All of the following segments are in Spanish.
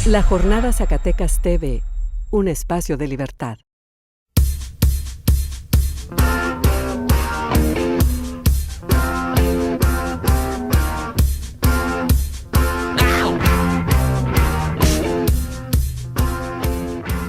La Jornada Zacatecas TV, un espacio de libertad.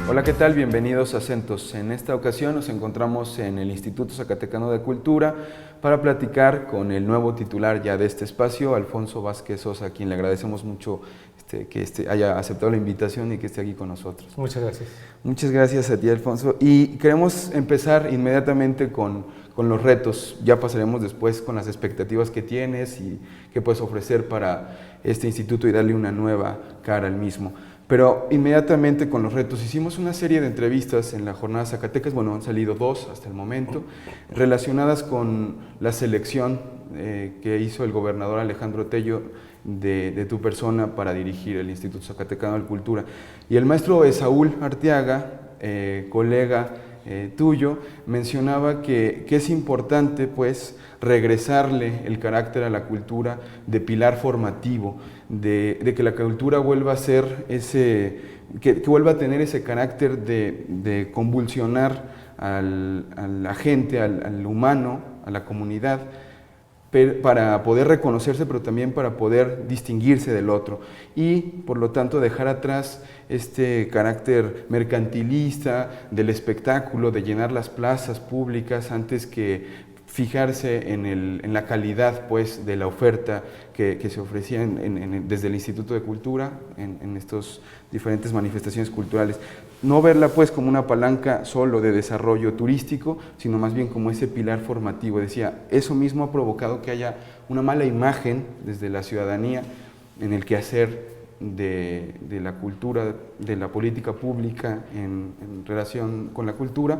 Hola, ¿qué tal? Bienvenidos a Acentos. En esta ocasión nos encontramos en el Instituto Zacatecano de Cultura para platicar con el nuevo titular ya de este espacio, Alfonso Vázquez Sosa, a quien le agradecemos mucho que haya aceptado la invitación y que esté aquí con nosotros. Muchas gracias. Muchas gracias a ti, Alfonso. Y queremos empezar inmediatamente con los retos. Ya pasaremos después con las expectativas que tienes y qué puedes ofrecer para este instituto y darle una nueva cara al mismo. Pero inmediatamente con los retos, hicimos una serie de entrevistas en la Jornada Zacatecas, bueno, han salido 2 hasta el momento, relacionadas con la selección que hizo el gobernador Alejandro Tello de tu persona para dirigir el Instituto Zacatecano de Cultura. Y el maestro Esaúl Arteaga, colega tuyo, mencionaba que es importante pues regresarle el carácter a la cultura de pilar formativo, de que la cultura vuelva a ser que vuelva a tener ese carácter de convulsionar a la gente, al humano, a la comunidad, para poder reconocerse, pero también para poder distinguirse del otro y, por lo tanto, dejar atrás este carácter mercantilista del espectáculo, de llenar las plazas públicas antes que fijarse en la calidad pues, de la oferta que se ofrecía desde el Instituto de Cultura en estas diferentes manifestaciones culturales. No verla pues como una palanca solo de desarrollo turístico, sino más bien como ese pilar formativo. Decía, eso mismo ha provocado que haya una mala imagen desde la ciudadanía en el quehacer de la cultura, de la política pública en relación con la cultura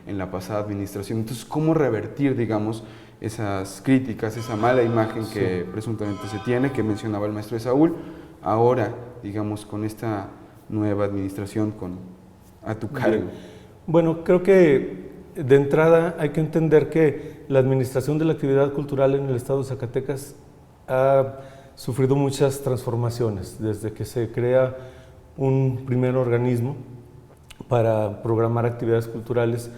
en la pasada administración. Entonces, ¿cómo revertir, digamos, esas críticas, esa mala imagen que presuntamente se tiene, que mencionaba el maestro Esaúl, ahora, digamos, con esta nueva administración a tu cargo? Bueno, creo que de entrada hay que entender que la administración de la actividad cultural en el estado de Zacatecas ha sufrido muchas transformaciones desde que se crea un primer organismo para programar actividades culturales,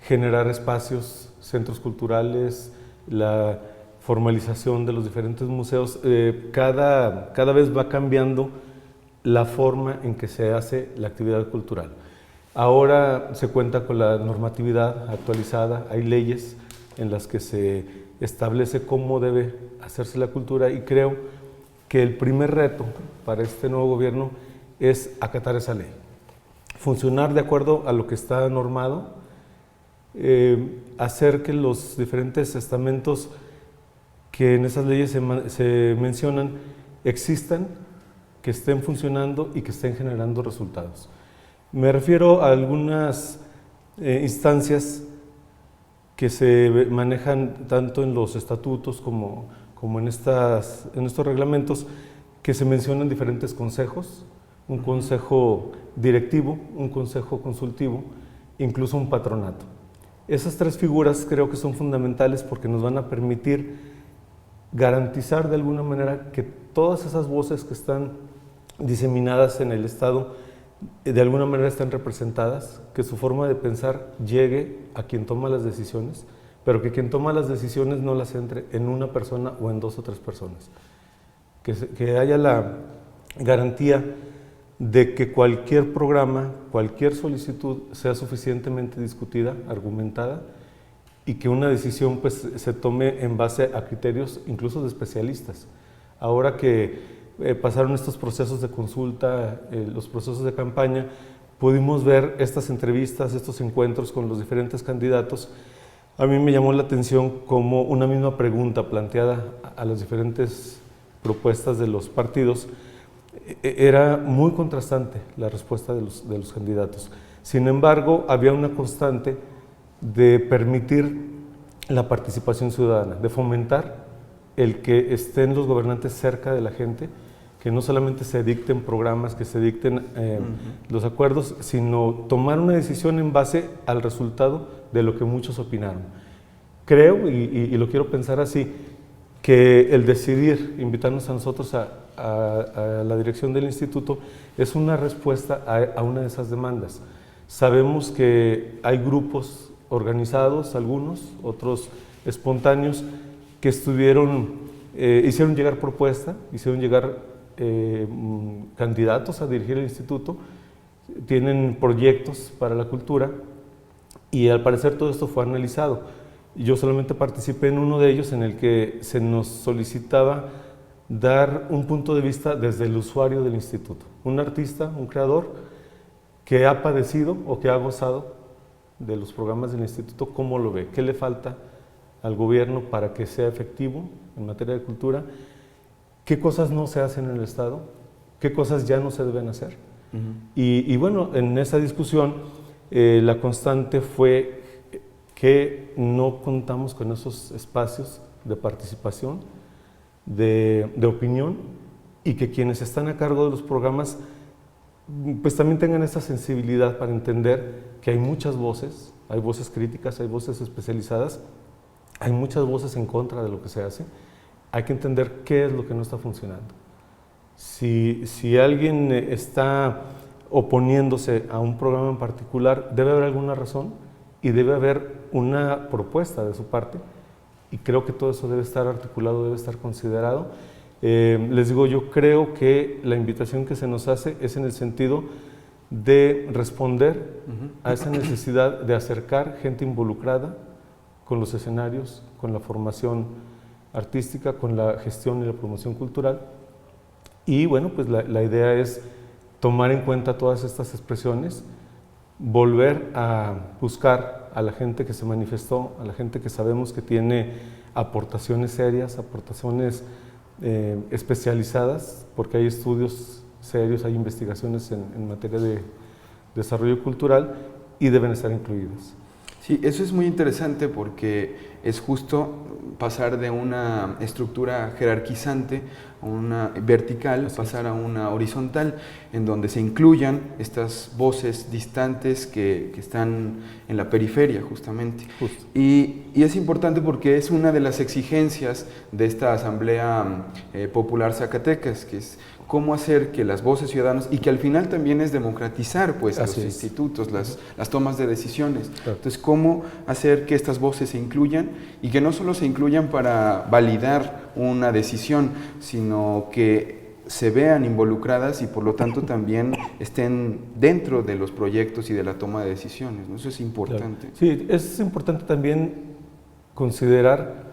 generar espacios, centros culturales, la formalización de los diferentes museos. Cada vez va cambiando la forma en que se hace la actividad cultural. Ahora se cuenta con la normatividad actualizada, hay leyes en las que se establece cómo debe hacerse la cultura y creo que el primer reto para este nuevo gobierno es acatar esa ley, funcionar de acuerdo a lo que está normado, hacer que los diferentes estamentos que en esas leyes se mencionan existan, que estén funcionando y que estén generando resultados. Me refiero a algunas instancias que se manejan tanto en los estatutos como en estos reglamentos, que se mencionan diferentes consejos, un consejo directivo, un consejo consultivo, incluso un patronato. Esas 3 figuras creo que son fundamentales porque nos van a permitir garantizar de alguna manera que todas esas voces que están diseminadas en el Estado de alguna manera estén representadas, que su forma de pensar llegue a quien toma las decisiones, pero que quien toma las decisiones no las entre en una persona o en 2 o 3 personas. Que haya la garantía de que cualquier programa, cualquier solicitud sea suficientemente discutida, argumentada, y que una decisión pues, se tome en base a criterios incluso de especialistas. Ahora que pasaron estos procesos de consulta, los procesos de campaña, pudimos ver estas entrevistas, estos encuentros con los diferentes candidatos. A mí me llamó la atención como una misma pregunta planteada a las diferentes propuestas de los partidos, era muy contrastante la respuesta de los candidatos. Sin embargo, había una constante de permitir la participación ciudadana, de fomentar el que estén los gobernantes cerca de la gente, que no solamente se dicten programas, que se dicten los acuerdos, sino tomar una decisión en base al resultado de lo que muchos opinaron. Creo, y lo quiero pensar así, que el decidir invitarnos a nosotros a la dirección del instituto es una respuesta a una de esas demandas. Sabemos que hay grupos organizados, algunos, otros espontáneos, que hicieron llegar propuesta, hicieron llegar candidatos a dirigir el instituto, tienen proyectos para la cultura y al parecer todo esto fue analizado. Yo solamente participé en uno de ellos en el que se nos solicitaba dar un punto de vista desde el usuario del instituto, un artista, un creador que ha padecido o que ha gozado de los programas del instituto, ¿cómo lo ve? ¿Qué le falta al gobierno para que sea efectivo en materia de cultura? ¿Qué cosas no se hacen en el Estado? ¿Qué cosas ya no se deben hacer? Y bueno, en esa discusión la constante fue que no contamos con esos espacios de participación, de opinión, y que quienes están a cargo de los programas pues también tengan esa sensibilidad para entender que hay muchas voces, hay voces críticas, hay voces especializadas, hay muchas voces en contra de lo que se hace. Hay que entender qué es lo que no está funcionando. Si alguien está oponiéndose a un programa en particular, debe haber alguna razón y debe haber una propuesta de su parte, y creo que todo eso debe estar articulado, debe estar considerado. Les digo, yo creo que la invitación que se nos hace es en el sentido de responder a esa necesidad de acercar gente involucrada con los escenarios, con la formación artística, con la gestión y la promoción cultural. Y bueno, pues la idea es tomar en cuenta todas estas expresiones, volver a buscar a la gente que se manifestó, a la gente que sabemos que tiene aportaciones serias, aportaciones especializadas, porque hay estudios serios, hay investigaciones en materia de desarrollo cultural y deben estar incluidas. Sí, eso es muy interesante porque es justo pasar de una estructura jerarquizante, una vertical, pasar a una horizontal, en donde se incluyan estas voces distantes que están en la periferia, justamente. Justo. Y es importante porque es una de las exigencias de esta Asamblea Popular Zacatecas, que es cómo hacer que las voces ciudadanas, y que al final también es democratizar pues, los institutos, las tomas de decisiones. Claro. Entonces, cómo hacer que estas voces se incluyan, y que no solo se incluyan para validar una decisión, sino que se vean involucradas y por lo tanto también estén dentro de los proyectos y de la toma de decisiones, ¿no? Eso es importante. Claro. Sí, es importante también considerar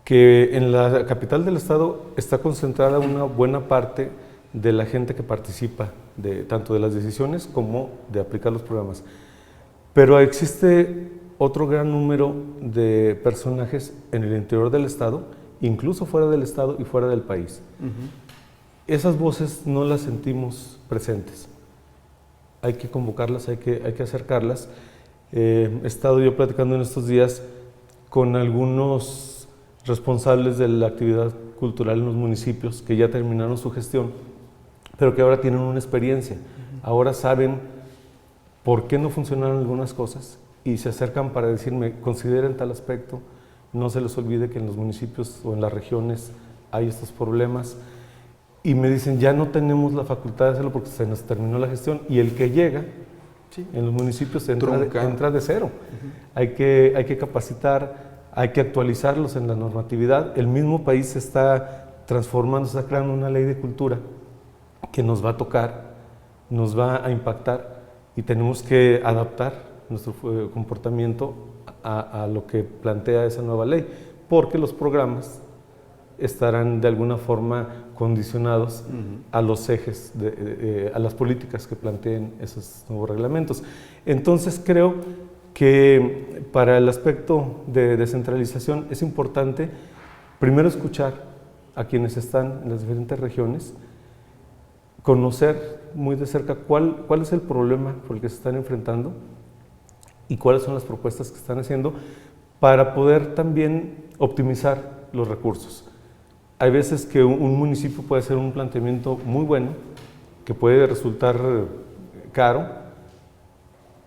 que en la capital del estado está concentrada una buena parte de la gente que participa tanto de las decisiones como de aplicar los programas. Pero existe otro gran número de personajes en el interior del estado, incluso fuera del estado y fuera del país. Esas voces no las sentimos presentes. Hay que convocarlas, hay que acercarlas. He estado yo platicando en estos días con algunos responsables de la actividad cultural en los municipios que ya terminaron su gestión, pero que ahora tienen una experiencia. Ahora saben por qué no funcionaron algunas cosas y se acercan para decirme, consideren tal aspecto, no se les olvide que en los municipios o en las regiones hay estos problemas. Y me dicen, ya no tenemos la facultad de hacerlo porque se nos terminó la gestión, y el que llega en los municipios entra de cero. Hay que capacitar, hay que actualizarlos en la normatividad. El mismo país se está transformando, se está creando una ley de cultura que nos va a tocar, nos va a impactar, y tenemos que adaptar nuestro comportamiento a lo que plantea esa nueva ley, porque los programas estarán de alguna forma condicionados a los ejes, a las políticas que planteen esos nuevos reglamentos. Entonces creo que para el aspecto de descentralización es importante primero escuchar a quienes están en las diferentes regiones, conocer muy de cerca cuál es el problema por el que se están enfrentando y cuáles son las propuestas que están haciendo para poder también optimizar los recursos. Hay veces que un municipio puede hacer un planteamiento muy bueno, que puede resultar caro,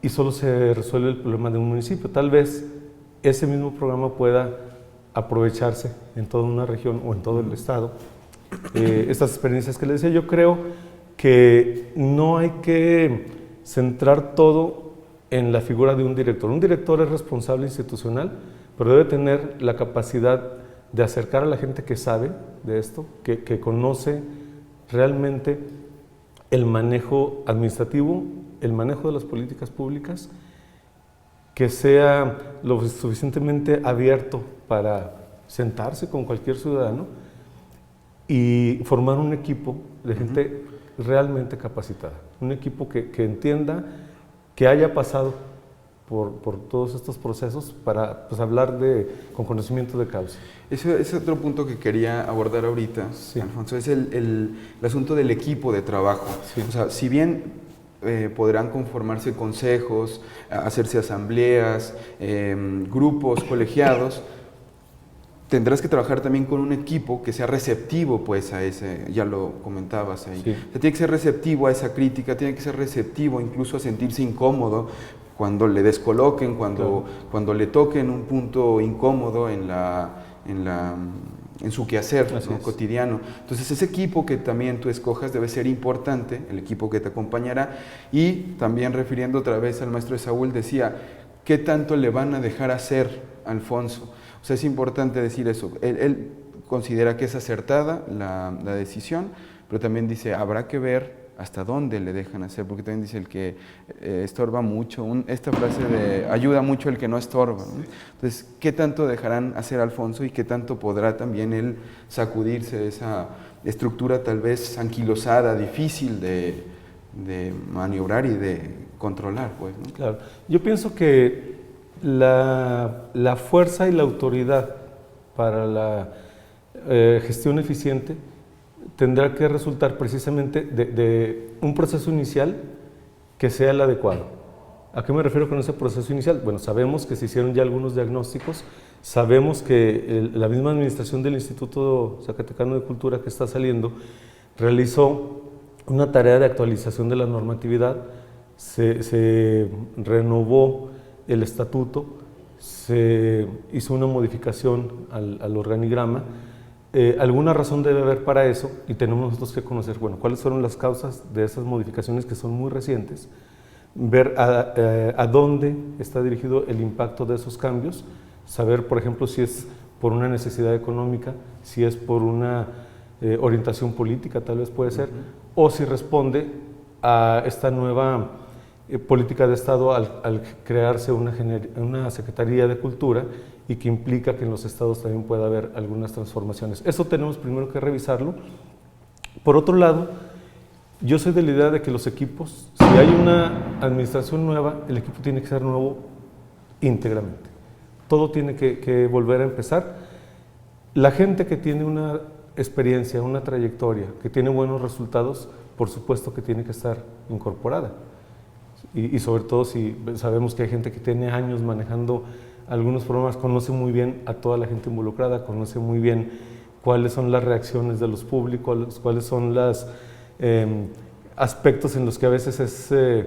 y solo se resuelve el problema de un municipio. Tal vez ese mismo programa pueda aprovecharse en toda una región o en todo el estado. Estas experiencias que les decía, yo creo que no hay que centrar todo en la figura de un director. Un director es responsable institucional, pero debe tener la capacidad de acercar a la gente que sabe de esto, que conoce realmente el manejo administrativo, el manejo de las políticas públicas, que sea lo suficientemente abierto para sentarse con cualquier ciudadano y formar un equipo de gente realmente capacitada, un equipo que entienda, que haya pasado por todos estos procesos para pues, hablar con conocimiento de causa. Ese es otro punto que quería abordar ahorita, sí. Alfonso, es el asunto del equipo de trabajo. Sí. O sea, si bien podrán conformarse consejos, hacerse asambleas, grupos colegiados, tendrás que trabajar también con un equipo que sea receptivo pues a ese, ya lo comentabas ahí, sí. O sea, tiene que ser receptivo a esa crítica, tiene que ser receptivo incluso a sentirse incómodo cuando le descoloquen, cuando le toquen un punto incómodo en su quehacer, ¿no? Cotidiano. Entonces ese equipo que también tú escojas debe ser importante, el equipo que te acompañará, y también refiriendo otra vez al maestro Saúl, decía, ¿qué tanto le van a dejar hacer a Alfonso? O sea, es importante decir eso. Él considera que es acertada la decisión, pero también dice, habrá que ver hasta dónde le dejan hacer, porque también dice el que estorba mucho, esta frase de ayuda mucho el que no estorba, ¿no? Entonces, ¿qué tanto dejarán hacer a Alfonso y qué tanto podrá también él sacudirse de esa estructura tal vez anquilosada, difícil de maniobrar y de controlar, pues, ¿no? Claro, yo pienso que la fuerza y la autoridad para la gestión eficiente tendrá que resultar precisamente de un proceso inicial que sea el adecuado. ¿A qué me refiero con ese proceso inicial? Bueno, sabemos que se hicieron ya algunos diagnósticos, sabemos que la misma administración del Instituto Zacatecano de Cultura que está saliendo realizó una tarea de actualización de la normatividad, se renovó el estatuto, se hizo una modificación al organigrama. Alguna razón debe haber para eso y tenemos nosotros que conocer, bueno, cuáles fueron las causas de esas modificaciones que son muy recientes, ver a dónde está dirigido el impacto de esos cambios, saber, por ejemplo, si es por una necesidad económica, si es por una orientación política, tal vez puede ser, o si responde a esta nueva política de Estado al crearse una Secretaría de Cultura y que implica que en los estados también pueda haber algunas transformaciones. Eso tenemos primero que revisarlo. Por otro lado, yo soy de la idea de que los equipos, si hay una administración nueva, el equipo tiene que ser nuevo íntegramente. Todo tiene que volver a empezar. La gente que tiene una experiencia, una trayectoria, que tiene buenos resultados, por supuesto que tiene que estar incorporada. Y sobre todo si sabemos que hay gente que tiene años manejando algunos problemas, conoce muy bien a toda la gente involucrada, conoce muy bien cuáles son las reacciones de los públicos, cuáles son los aspectos en los que a veces es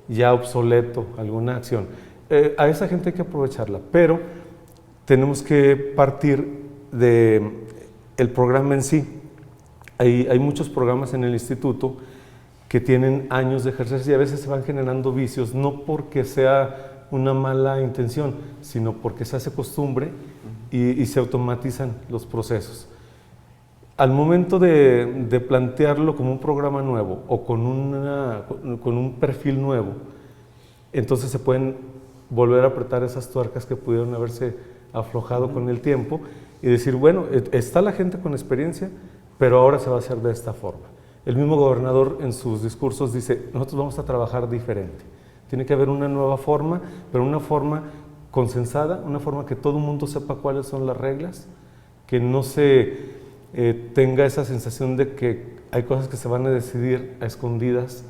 ya obsoleto alguna acción. A esa gente hay que aprovecharla, pero tenemos que partir del programa en sí. Hay muchos programas en el instituto que tienen años de ejercerse y a veces se van generando vicios, no porque sea una mala intención, sino porque se hace costumbre y se automatizan los procesos. Al momento de plantearlo como un programa nuevo o con un perfil nuevo, entonces se pueden volver a apretar esas tuercas que pudieron haberse aflojado con el tiempo y decir, bueno, está la gente con experiencia, pero ahora se va a hacer de esta forma. El mismo gobernador en sus discursos dice, nosotros vamos a trabajar diferente. Tiene que haber una nueva forma, pero una forma consensada, una forma que todo el mundo sepa cuáles son las reglas, que no se tenga esa sensación de que hay cosas que se van a decidir a escondidas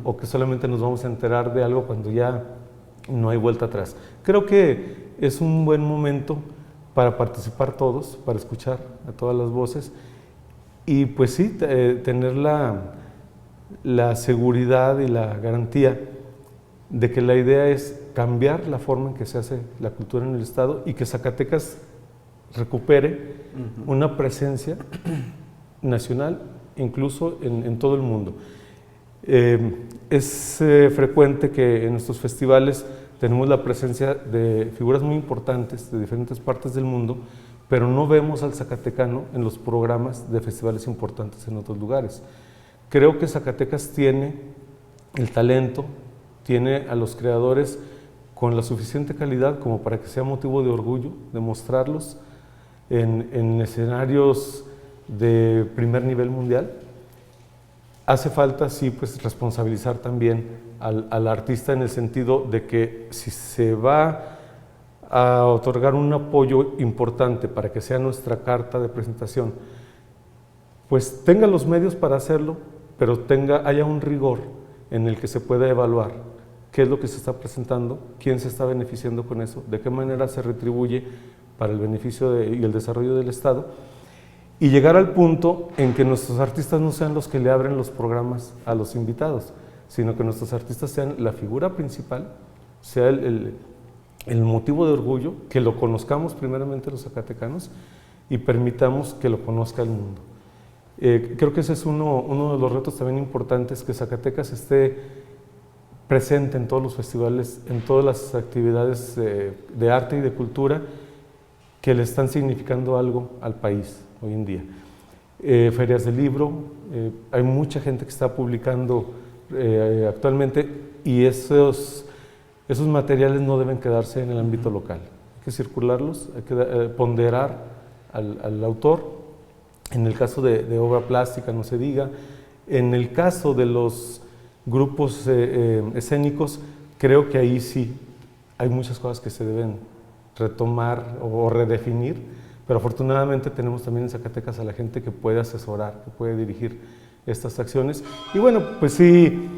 o que solamente nos vamos a enterar de algo cuando ya no hay vuelta atrás. Creo que es un buen momento para participar todos, para escuchar a todas las voces y pues sí, tener la seguridad y la garantía de que la idea es cambiar la forma en que se hace la cultura en el Estado y que Zacatecas recupere una presencia nacional, incluso en todo el mundo. Es frecuente que en nuestros festivales tenemos la presencia de figuras muy importantes de diferentes partes del mundo, pero no vemos al zacatecano en los programas de festivales importantes en otros lugares. Creo que Zacatecas tiene el talento, tiene a los creadores con la suficiente calidad como para que sea motivo de orgullo, de mostrarlos en escenarios de primer nivel mundial. Hace falta, sí, pues responsabilizar también al artista en el sentido de que si se va a otorgar un apoyo importante para que sea nuestra carta de presentación, pues tenga los medios para hacerlo, pero haya un rigor en el que se pueda evaluar qué es lo que se está presentando, quién se está beneficiando con eso, de qué manera se retribuye para el beneficio y el desarrollo del Estado, y llegar al punto en que nuestros artistas no sean los que le abren los programas a los invitados, sino que nuestros artistas sean la figura principal, sea el motivo de orgullo, que lo conozcamos primeramente los zacatecanos y permitamos que lo conozca el mundo. Creo que ese es uno de los retos también importantes, que Zacatecas esté presente en todos los festivales, en todas las actividades de arte y de cultura que le están significando algo al país hoy en día. Ferias de libro, hay mucha gente que está publicando actualmente, y esos materiales no deben quedarse en el ámbito local. Hay que circularlos, hay que ponderar al autor. En el caso de obra plástica, no se diga. En el caso de los grupos escénicos, creo que ahí sí hay muchas cosas que se deben retomar o redefinir, pero afortunadamente tenemos también en Zacatecas a la gente que puede asesorar, que puede dirigir estas acciones. Y bueno, pues sí,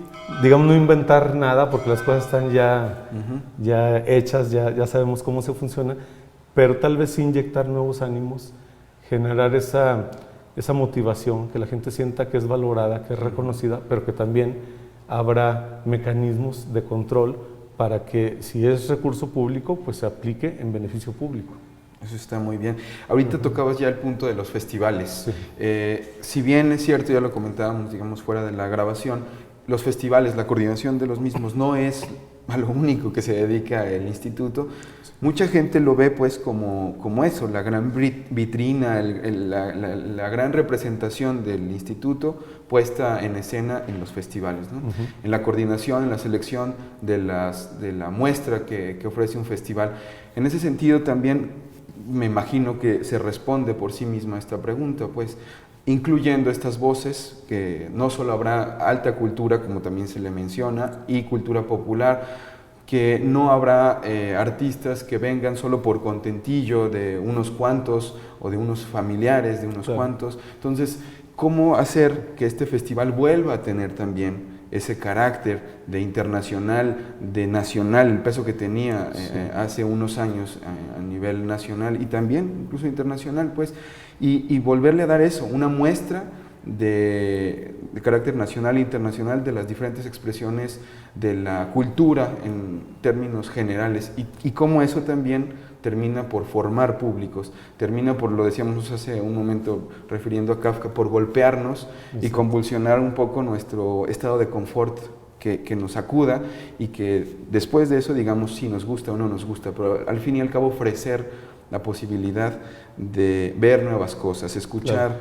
digamos, no inventar nada, porque las cosas están ya hechas, ya sabemos cómo se funciona, pero tal vez sí inyectar nuevos ánimos, generar esa motivación, que la gente sienta que es valorada, que es reconocida, pero que también habrá mecanismos de control para que, si es recurso público, pues se aplique en beneficio público. Eso está muy bien. Ahorita tocabas ya el punto de los festivales. Sí. Si bien es cierto, ya lo comentábamos, digamos, fuera de la grabación, los festivales, la coordinación de los mismos no es a lo único que se dedica el instituto. Mucha gente lo ve pues como eso, la gran vitrina, la gran representación del instituto puesta en escena en los festivales, ¿no? En la coordinación, en la selección de la muestra que ofrece un festival. En ese sentido también me imagino que se responde por sí misma esta pregunta, pues incluyendo estas voces, que no solo habrá alta cultura, como también se le menciona, y cultura popular, que no habrá artistas que vengan solo por contentillo de unos cuantos o de unos familiares de unos cuantos. Entonces, ¿cómo hacer que este festival vuelva a tener también ese carácter de internacional, de nacional, el peso que tenía hace unos años a nivel nacional y también incluso internacional, pues, y volverle a dar eso, una muestra de carácter nacional e internacional de las diferentes expresiones de la cultura en términos generales, y cómo eso también termina por formar públicos, termina por, lo decíamos hace un momento refiriendo a Kafka, por golpearnos y convulsionar un poco nuestro estado de confort, que nos acuda, y que después de eso digamos si nos gusta o no nos gusta, pero al fin y al cabo ofrecer la posibilidad de ver nuevas cosas, escuchar.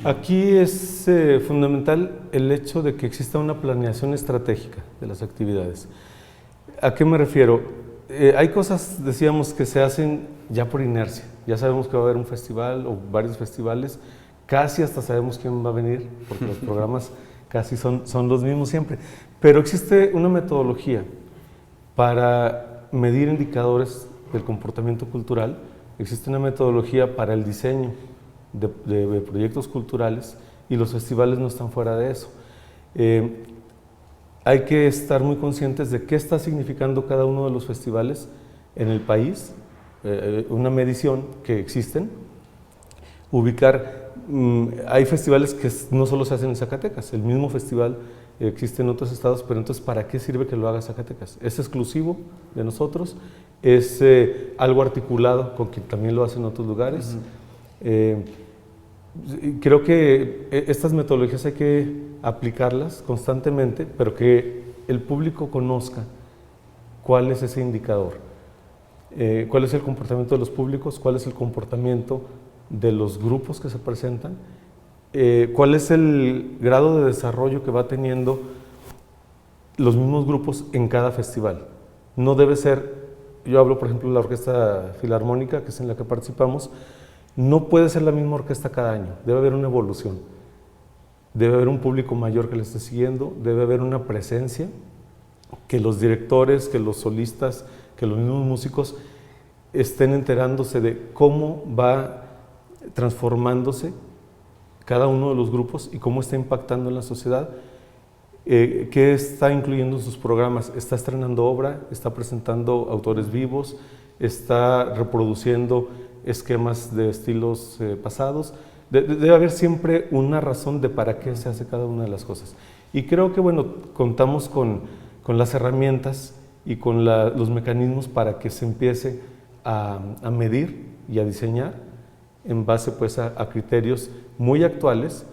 Claro. Aquí es fundamental el hecho de que exista una planeación estratégica de las actividades. ¿A qué me refiero? Hay cosas, decíamos, que se hacen ya por inercia. Ya sabemos que va a haber un festival o varios festivales, casi hasta sabemos quién va a venir, porque los programas casi son los mismos siempre. Pero existe una metodología para medir indicadores del comportamiento cultural, existe una metodología para el diseño de proyectos culturales, y los festivales no están fuera de eso. Hay que estar muy conscientes de qué está significando cada uno de los festivales en el país, una medición que existen, ubicar, hay festivales que no solo se hacen en Zacatecas, el mismo festival existe en otros estados, pero entonces ¿para qué sirve que lo haga Zacatecas? ¿Es exclusivo de nosotros? es algo articulado con quien también lo hace en otros lugares. Creo que estas metodologías hay que aplicarlas constantemente, pero que el público conozca cuál es ese indicador, cuál es el comportamiento de los públicos, cuál es el comportamiento de los grupos que se presentan, cuál es el grado de desarrollo que va teniendo los mismos grupos en cada festival. No debe ser, yo hablo por ejemplo de la Orquesta Filarmónica, que es en la que participamos, no puede ser la misma orquesta cada año, debe haber una evolución, debe haber un público mayor que le esté siguiendo, debe haber una presencia, que los directores, que los solistas, que los mismos músicos estén enterándose de cómo va transformándose cada uno de los grupos y cómo está impactando en la sociedad, qué está incluyendo en sus programas, está estrenando obra, está presentando autores vivos, está reproduciendo esquemas de estilos pasados. Debe haber siempre una razón de para qué se hace cada una de las cosas. Y creo que bueno, contamos con las herramientas y con los mecanismos para que se empiece a medir y a diseñar en base pues a criterios muy actuales.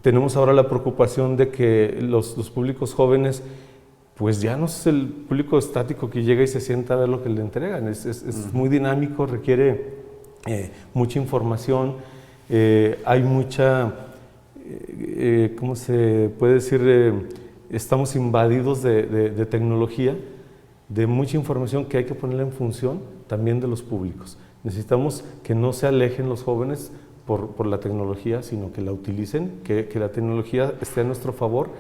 Tenemos ahora la preocupación de que los públicos jóvenes pues ya no es el público estático que llega y se sienta a ver lo que le entregan, es muy dinámico, requiere mucha información, hay mucha, ¿cómo se puede decir? Estamos invadidos de tecnología, de mucha información que hay que ponerla en función también de los públicos. Necesitamos que no se alejen los jóvenes por la tecnología, sino que la utilicen, que la tecnología esté a nuestro favor,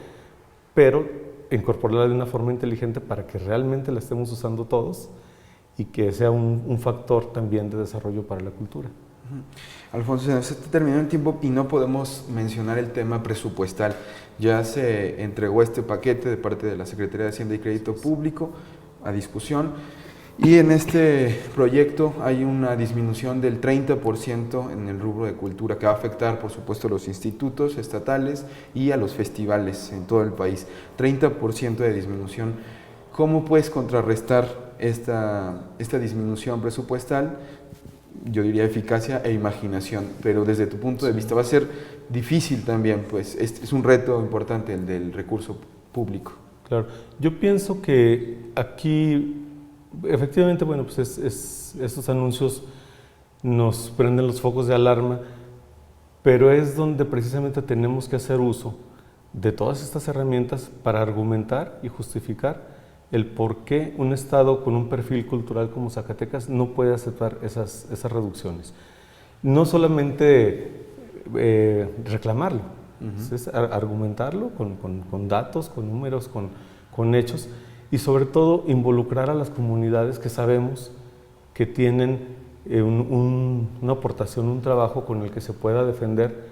pero incorporarla de una forma inteligente para que realmente la estemos usando todos y que sea un factor también de desarrollo para la cultura. Alfonso, se nos está terminando el tiempo y no podemos mencionar el tema presupuestal. Ya se entregó este paquete de parte de la Secretaría de Hacienda y Crédito Público a discusión y en este proyecto hay una disminución del 30% en el rubro de cultura que va a afectar por supuesto a los institutos estatales y a los festivales en todo el país. 30% de disminución. ¿Cómo puedes contrarrestar esta disminución presupuestal? Yo diría eficacia e imaginación, pero desde tu punto de vista va a ser difícil también, pues es un reto importante el del recurso público. Claro, yo pienso que aquí efectivamente, bueno, pues estos anuncios nos prenden los focos de alarma, pero es donde precisamente tenemos que hacer uso de todas estas herramientas para argumentar y justificar el por qué un estado con un perfil cultural como Zacatecas no puede aceptar esas reducciones. No solamente reclamarlo, es argumentarlo con datos, con números, con hechos y sobre todo involucrar a las comunidades que sabemos que tienen una aportación, un trabajo con el que se pueda defender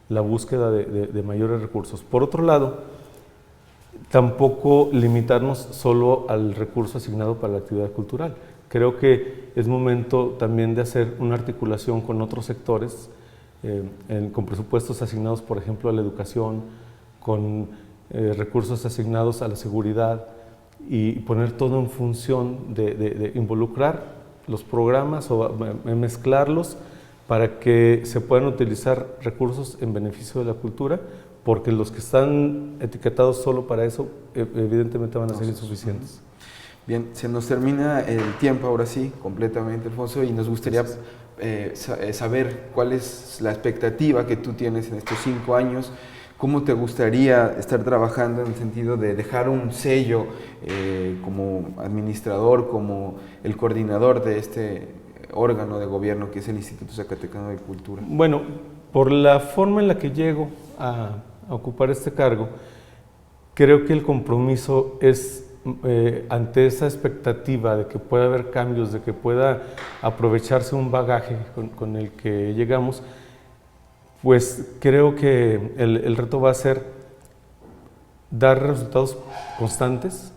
la búsqueda de mayores recursos. Por otro lado, tampoco limitarnos solo al recurso asignado para la actividad cultural. Creo que es momento también de hacer una articulación con otros sectores, con presupuestos asignados, por ejemplo, a la educación, con recursos asignados a la seguridad y poner todo en función de involucrar los programas o mezclarlos para que se puedan utilizar recursos en beneficio de la cultura, porque los que están etiquetados solo para eso, evidentemente van a ser insuficientes. Bien, se nos termina el tiempo ahora sí, completamente, Alfonso, y nos gustaría saber cuál es la expectativa que tú tienes en estos 5 años, cómo te gustaría estar trabajando en el sentido de dejar un sello como administrador, como el coordinador de este órgano de gobierno que es el Instituto Zacatecano de Cultura. Bueno, por la forma en la que llego a ocupar este cargo, creo que el compromiso es ante esa expectativa de que pueda haber cambios, de que pueda aprovecharse un bagaje con el que llegamos, pues creo que el reto va a ser dar resultados constantes,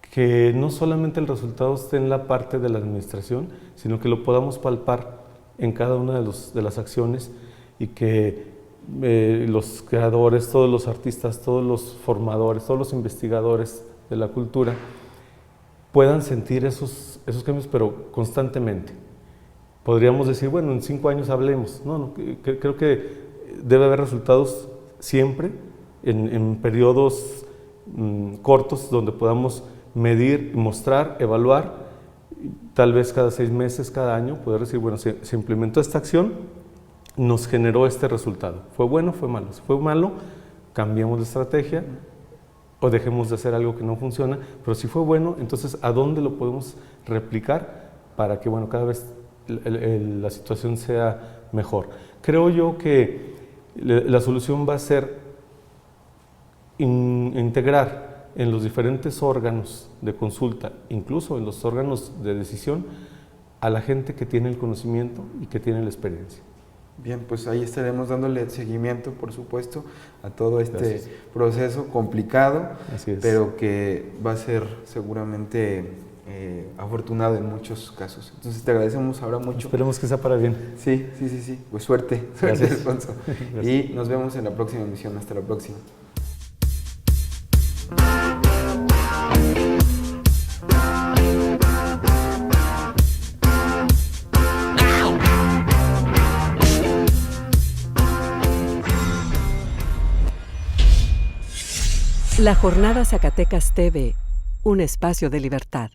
que no solamente el resultado esté en la parte de la administración, sino que lo podamos palpar en cada una de las acciones y que los creadores, todos los artistas, todos los formadores, todos los investigadores de la cultura puedan sentir esos cambios, pero constantemente. Podríamos decir, bueno, en 5 años hablemos. No, creo que debe haber resultados siempre en periodos cortos donde podamos medir, mostrar, evaluar, tal vez cada 6 meses, cada año, poder decir, bueno, se implementó esta acción, nos generó este resultado. ¿Fue bueno? ¿Fue malo? Si fue malo, cambiemos de estrategia o dejemos de hacer algo que no funciona, pero si fue bueno, entonces ¿a dónde lo podemos replicar para que, bueno, cada vez la situación sea mejor? Creo yo que la solución va a ser integrar en los diferentes órganos de consulta, incluso en los órganos de decisión, a la gente que tiene el conocimiento y que tiene la experiencia. Bien, pues ahí estaremos dándole seguimiento, por supuesto, a todo este Gracias. proceso complicado, Así es. pero que va a ser seguramente afortunado en muchos casos. Entonces te agradecemos ahora mucho. Esperemos que sea para bien. Sí. Pues suerte, Gracias. Alfonso. Gracias. Y nos vemos en la próxima emisión. Hasta la próxima. La Jornada Zacatecas TV, un espacio de libertad.